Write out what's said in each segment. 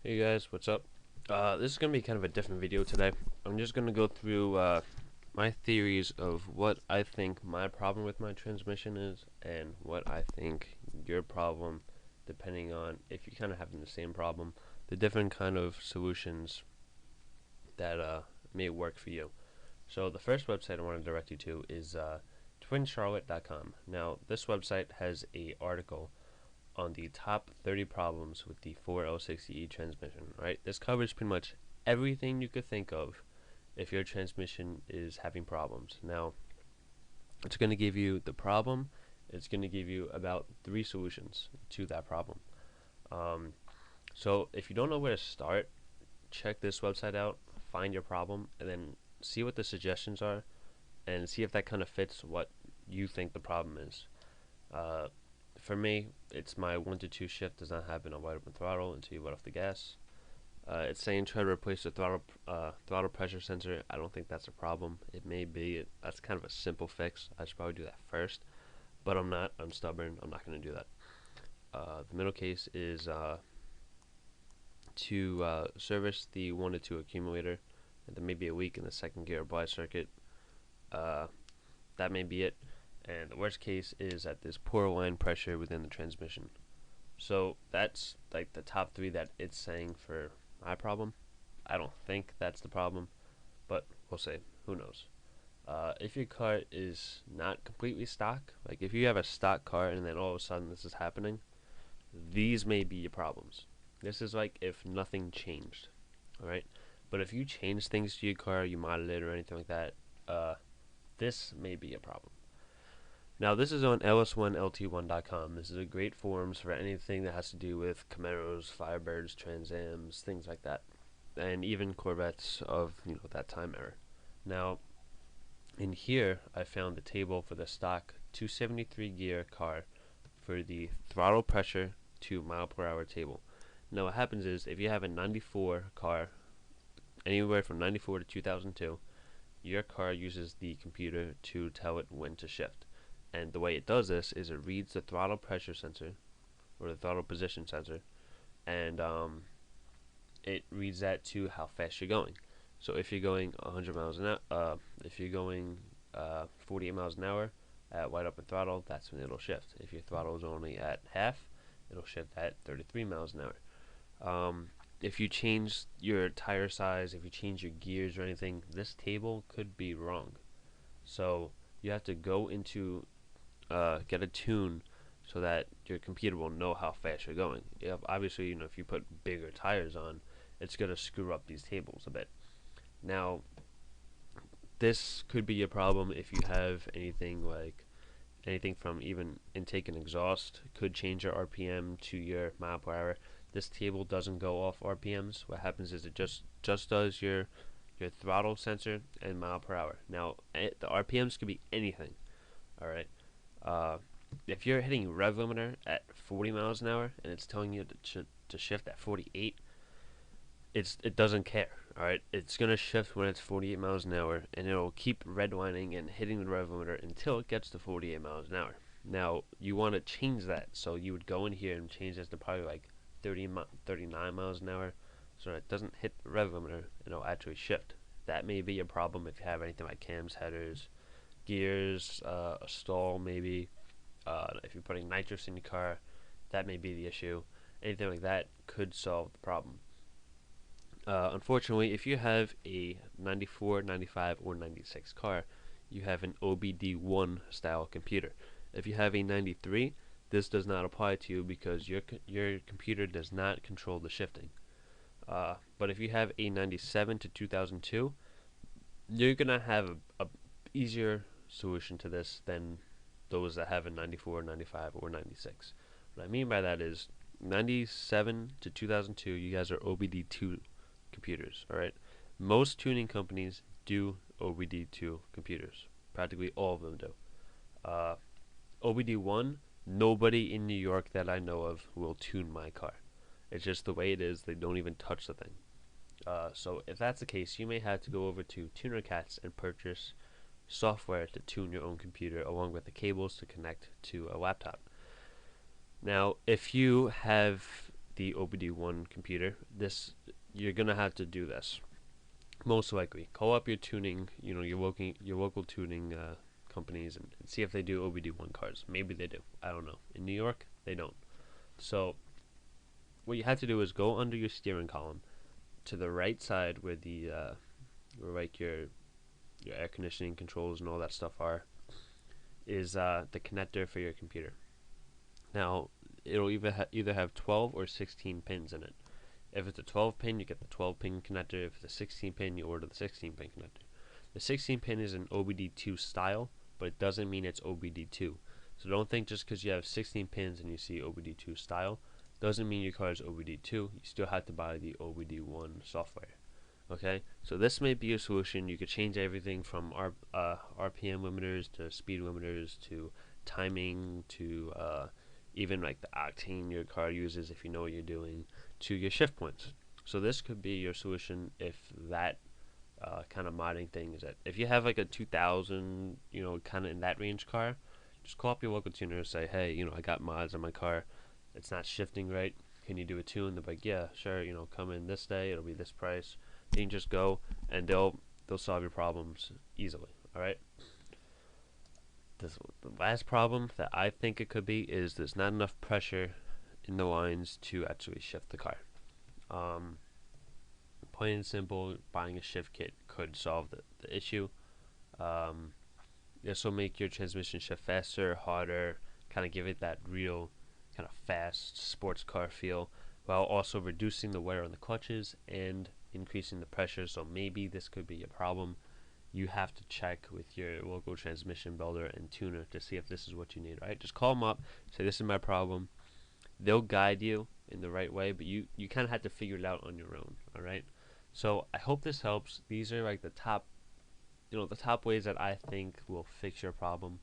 Hey guys, what's up? This is gonna be kind of a different video today. I'm just gonna go through my theories of what I think my problem with my transmission is and what I think your problem, depending on if you're kind of having the same problem, the different kind of solutions that may work for you. So the first website I want to direct you to is twincharlotte.com. Now this website has a article on the top 30 problems with the 4L60E transmission, right? This covers pretty much everything you could think of if your transmission is having problems. Now, it's going to give you the problem, it's going to give you about 3 solutions to that problem. Um, so, if you don't know where to start, check this website out, find your problem, and then see what the suggestions are, and see if that kind of fits what you think the problem is. Uh, for me, it's my 1 to 2 shift does not happen on wide open throttle until you let off the gas. It's saying try to replace the throttle pressure sensor. I don't think that's a problem. It may be. That's kind of a simple fix. I should probably do that first, but I'm not. I'm stubborn. I'm not going to do that. The middle case is to service the 1 to 2 accumulator, and then maybe a week in the second gear bias circuit. Uh, that may be it. And the worst case is that there's poor line pressure within the transmission. So that's like the top 3 that it's saying for my problem. I don't think that's the problem, but we'll see. Who knows? If your car is not completely stock, like if you have a stock car and then all of a sudden this is happening, these may be your problems. This is like if nothing changed, alright? But if you change things to your car, you modded it or anything like that, this may be a problem. Now this is on ls1lt1.com. This is a great forums for anything that has to do with Camaros, Firebirds, Trans Ams, things like that, and even Corvettes of that time era. Now in here I found the table for the stock 273 gear car for the throttle pressure to mile per hour table. Now what happens is if you have a 94 car, anywhere from 94 to 2002, your car uses the computer to tell it when to shift. And the way it does this is it reads the throttle pressure sensor or the throttle position sensor, and it reads that to how fast you're going. So if you're going 100 miles an hour, if you're going 48 miles an hour at wide open throttle, that's when it'll shift. If your throttle is only at half, it'll shift at 33 miles an hour. If you change your tire size, if you change your gears or anything, this table could be wrong. So you have to go into get a tune so that your computer will know how fast you're going. Obviously, if you put bigger tires on, it's going to screw up these tables a bit. Now, this could be a problem if you have anything from even intake and exhaust could change your RPM to your mile per hour. This table doesn't go off RPMs. What happens is it just does your throttle sensor and mile per hour. Now, the RPMs could be anything. All right. If you're hitting rev limiter at 40 miles an hour and it's telling you to shift at 48, it doesn't care. All right, it's gonna shift when it's 48 miles an hour, and it'll keep redlining and hitting the rev limiter until it gets to 48 miles an hour. Now you want to change that, so you would go in here and change this to probably like 39 miles an hour, so it doesn't hit the rev limiter and it'll actually shift. That may be a problem if you have anything like cams, headers, gears, a stall maybe. If you're putting nitrous in your car, that may be the issue. Anything like that could solve the problem. Unfortunately, if you have a 94, 95, or 96 car, you have an OBD1 style computer. If you have a 93, this does not apply to you because your computer does not control the shifting. But if you have a 97 to 2002, you're gonna have a easier solution to this than those that have a 94, 95, or 96. What I mean by that is 97 to 2002, you guys are OBD2 computers, alright? Most tuning companies do OBD2 computers. Practically all of them do. OBD1, nobody in New York that I know of will tune my car. It's just the way it is. They don't even touch the thing. So if that's the case, you may have to go over to TunerCats and purchase software to tune your own computer along with the cables to connect to a laptop. Now, if you have the OBD1 computer, you're gonna have to do this. Most likely, call up your tuning, your local tuning companies and see if they do OBD1 cards. Maybe they do. I don't know. In New York, they don't. So what you have to do is go under your steering column to the right side where where like your air conditioning controls and all that stuff are, is the connector for your computer. Now it'll either have 12 or 16 pins in it. If it's a 12 pin, you get the 12 pin connector. If it's a 16 pin, you order the 16 pin connector. The 16 pin is an OBD2 style, but it doesn't mean it's OBD2. So don't think just because you have 16 pins and you see OBD2 style doesn't mean your card is OBD2. You still have to buy the OBD1 software. Okay, so this may be a solution. You could change everything from RPM limiters to speed limiters to timing to even like the octane your card uses if you know what you're doing, to your shift points. So this could be your solution if that kind of modding thing is that if you have like a 2000, kind of in that range car, just call up your local tuner and say, hey, I got mods on my car, it's not shifting right, can you do a tune? They're like, yeah, sure, come in this day, it'll be this price. You can just go and they'll solve your problems easily. All right. The last problem that I think it could be is there's not enough pressure in the lines to actually shift the car. Plain and simple, buying a shift kit could solve the issue. This will make your transmission shift faster, harder, kind of give it that real kind of fast sports car feel, while also reducing the wear on the clutches and increasing the pressure. So maybe this could be a problem. You have to check with your local transmission builder and tuner to see if this is what you need. Right? Just call them up, say this is my problem. They'll guide you in the right way, but you kind of have to figure it out on your own. All right. So I hope this helps. These are like the top ways that I think will fix your problem.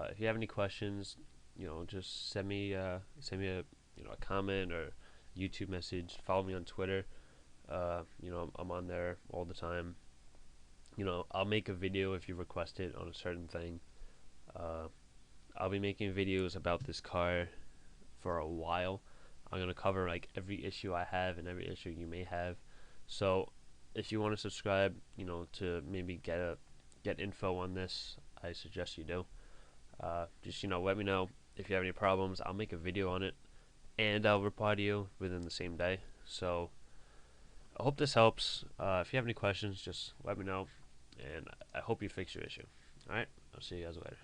If you have any questions, just send me a comment or YouTube message. Follow me on Twitter. I'm on there all the time. I'll make a video if you request it on a certain thing. I'll be making videos about this car for a while. I'm gonna cover like every issue I have and every issue you may have. So if you want to subscribe, to maybe get info on this, I suggest you do. Just let me know if you have any problems. I'll make a video on it and I'll reply to you within the same day. So I hope this helps. If you have any questions, just let me know, and I hope you fix your issue. Alright, I'll see you guys later.